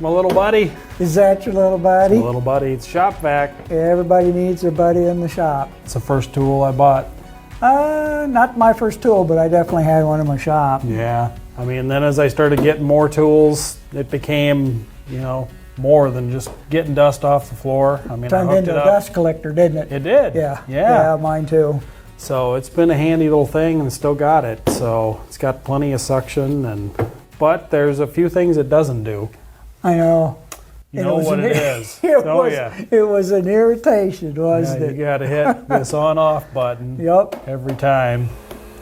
my little buddy. Is that your little buddy? My little buddy. It's shop vac. Everybody needs their buddy in the shop. It's the first tool I bought. Not my first tool, but I definitely had one in my shop. Yeah. I mean, then as I started getting more tools, it became, more than just getting dust off the floor. I mean, Turned I hooked into it a up. dust collector, didn't it? It did. Yeah. Yeah. Yeah, mine too. So it's been a handy little thing and still got it. So it's got plenty of suction, but there's a few things it doesn't do. I know. You know what it is. It was an irritation, wasn't it? You got to hit this on-off button Yep. every time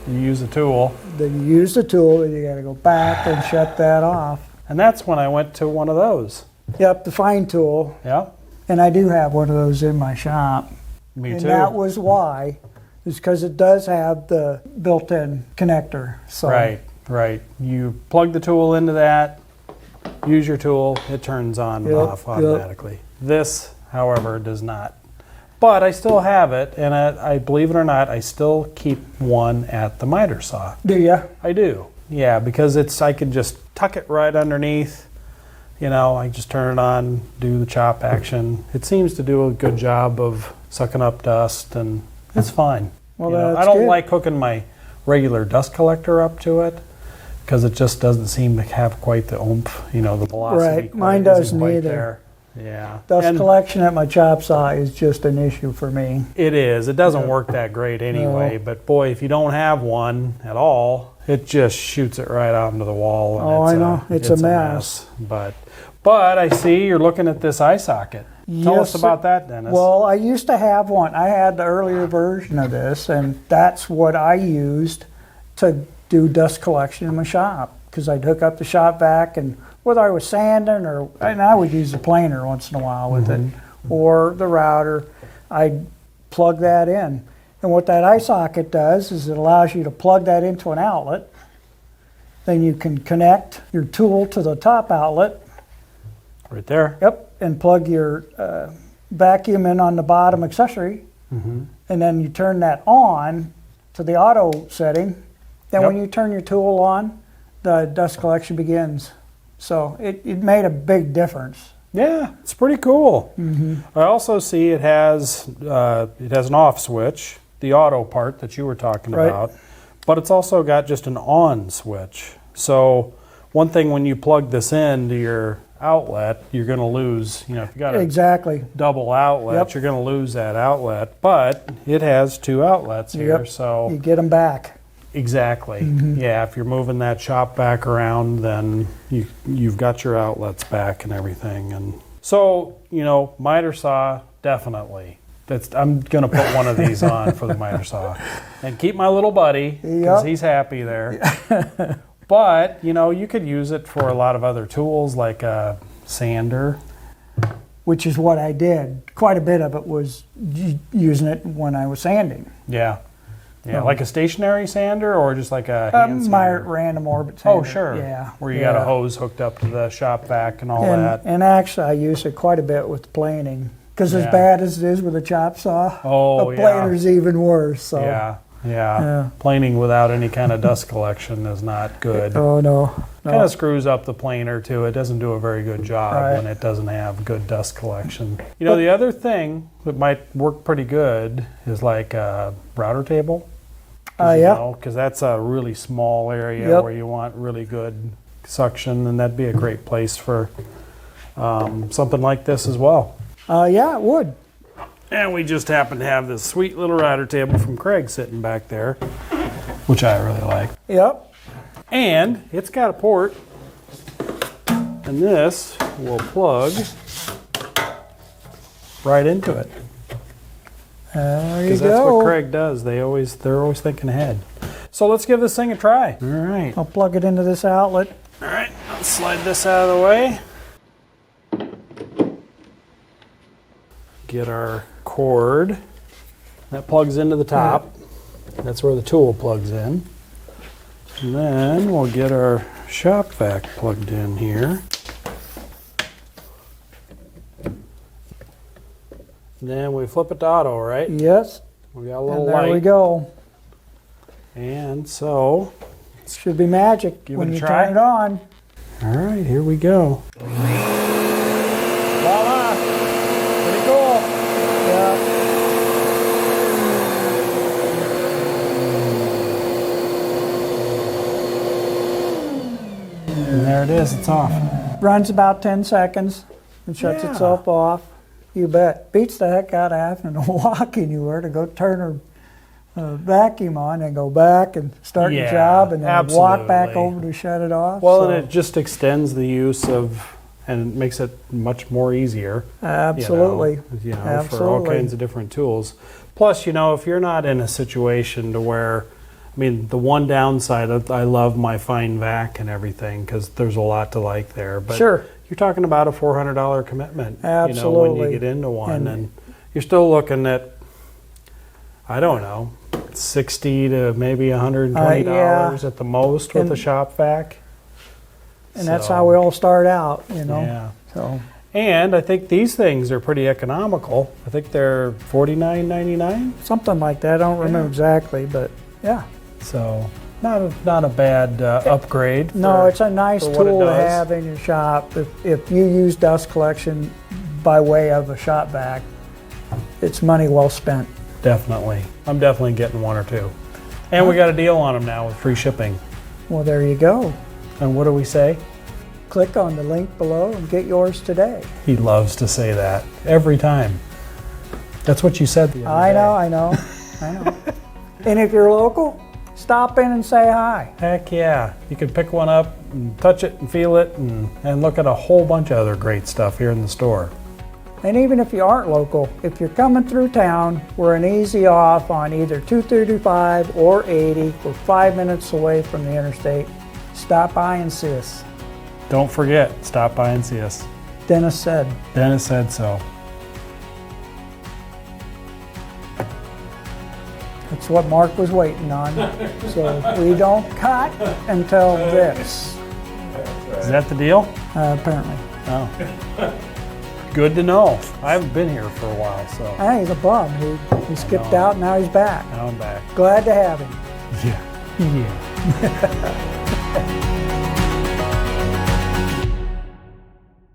you use a tool. Then you use the tool and you got to go back and shut that off. And that's when I went to one of those. Yep, the fine tool. Yeah. And I do have one of those in my shop. Me and too. that was why, is because it does have the built-in connector. So. Right. You plug the tool into that, use your tool, it turns on and off automatically. Yep. This, however, does not. But I still have it, and I believe it or not, I still keep one at the miter saw. Do you? I do. Yeah, because I can just tuck it right underneath. I just turn it on, do the chop action. It seems to do a good job of sucking up dust, and it's fine. Well, I don't like hooking my regular dust collector up to it because it just doesn't seem to have quite the oomph, the velocity. Right, mine doesn't either. There. Yeah. Dust collection at my chop saw is just an issue for me. It is. It doesn't work that great anyway, but boy, if you don't have one at all, it just shoots it right out into the wall. And I know. It's a mess. But I see you're looking at this ISocket. Tell us about that, Dennis. Well, I used to have one. I had the earlier version of this, and that's what I used to do dust collection in my shop, because I'd hook up the shop vac, and whether I was sanding and I would use the planer once in a while with it, or the router, I'd plug that in. And what that ISocket does is it allows you to plug that into an outlet. Then you can connect your tool to the top outlet. Right there. Yep, and plug your vacuum in on the bottom accessory. And then you turn that on to the auto setting. Then when you turn your tool on, the dust collection begins. So it made a big difference. Yeah, it's pretty cool. I also see it has an off switch, the auto part that you were talking about, but it's also got just an on switch. So one thing, when you plug this into your outlet, you're going to lose, if you got a double outlet, you're going to lose that outlet, but it has two outlets here, so you get them back. Exactly. Yeah, if you're moving that shop back around, then you've got your outlets back and everything. And so, miter saw, definitely. I'm going to put one of these on for the miter saw. And keep my little buddy, because he's happy there. But, you could use it for a lot of other tools, like a sander. Which is what I did. Quite a bit of it was using it when I was sanding. Yeah. Yeah, like a stationary sander or just like a hand sander? My random orbit sander. Oh, sure. Yeah. Where you got a hose hooked up to the shop vac and all that. And actually, I use it quite a bit with planing. Because as bad as it is with a chop saw, a planer's even worse. So. Yeah. Planing without any kind of dust collection is not good. Oh, no. Kind of screws up the planer, too. It doesn't do a very good job when it doesn't have good dust collection. The other thing that might work pretty good is like a router table. Because that's a really small area where you want really good suction, and that'd be a great place for something like this as well. Yeah, it would. And we just happen to have this sweet little router table from Craig sitting back there, which I really like. Yep. And it's got a port, and this will plug right into it. There you go. Because that's what Craig does. They're always thinking ahead. So let's give this thing a try. All right. I'll plug it into this outlet. All right. Let's slide this out of the way. Get our cord. That plugs into the top. That's where the tool plugs in. And then we'll get our shop vac plugged in here. Then we flip it to auto, right? Yes. We got a little and there light. we go. And so, should be magic when you turn it on. All right, here we go. it is. It's off. Runs about 10 seconds and shuts Yeah. itself off. You bet. Beats the heck out of having to walk anywhere to go turn her vacuum on and go back and start the Yeah, job and then walk back absolutely. over to shut it off. Well, So, and it just extends the use of, and makes it much more easier. absolutely. You know, for all Absolutely. kinds of different tools. Plus, you know, if you're not in a situation to where, I mean, the one downside of, I love my fine vac and everything because there's a lot to like there. But Sure. you're talking about a $400 commitment. You know, when Absolutely. you get into one, And- and you're still looking at, I don't know, $60 to maybe $120 at the most with And- a shop vac. And that's So, how we all start out, you know. Yeah. So And I think these things are pretty economical. I think they're $49.99. something like that. I don't remember Yeah. exactly, but yeah. So not a bad upgrade. No, for- it's a nice for what it tool to does. have in your shop. If you use dust collection by way of a shop vac, it's money well spent. Definitely. I'm definitely getting one or two. And we got a deal on them now with free shipping. Well, there you go. And what do we say? Click on the link below and get yours today. He loves to say that every time. That's what you said the other I day. know, I know, I know. And if you're local, stop in and say hi. Heck yeah. You can pick one up and touch it and feel it and look at a whole bunch of other great stuff here in the store. And even if you aren't local, if you're coming through town, we're an easy off on either 235 or 80. We're 5 minutes away from the interstate. Stop by and see us. Don't forget, stop by and see us. Dennis said. Dennis said so. That's what Mark was waiting on. So we don't cut until this, Is that the deal? apparently. Oh. Good to know. I haven't been here for a while, so I think he's a bum. He skipped out, now he's back. now I'm back. Glad to have him. Yeah. Yeah.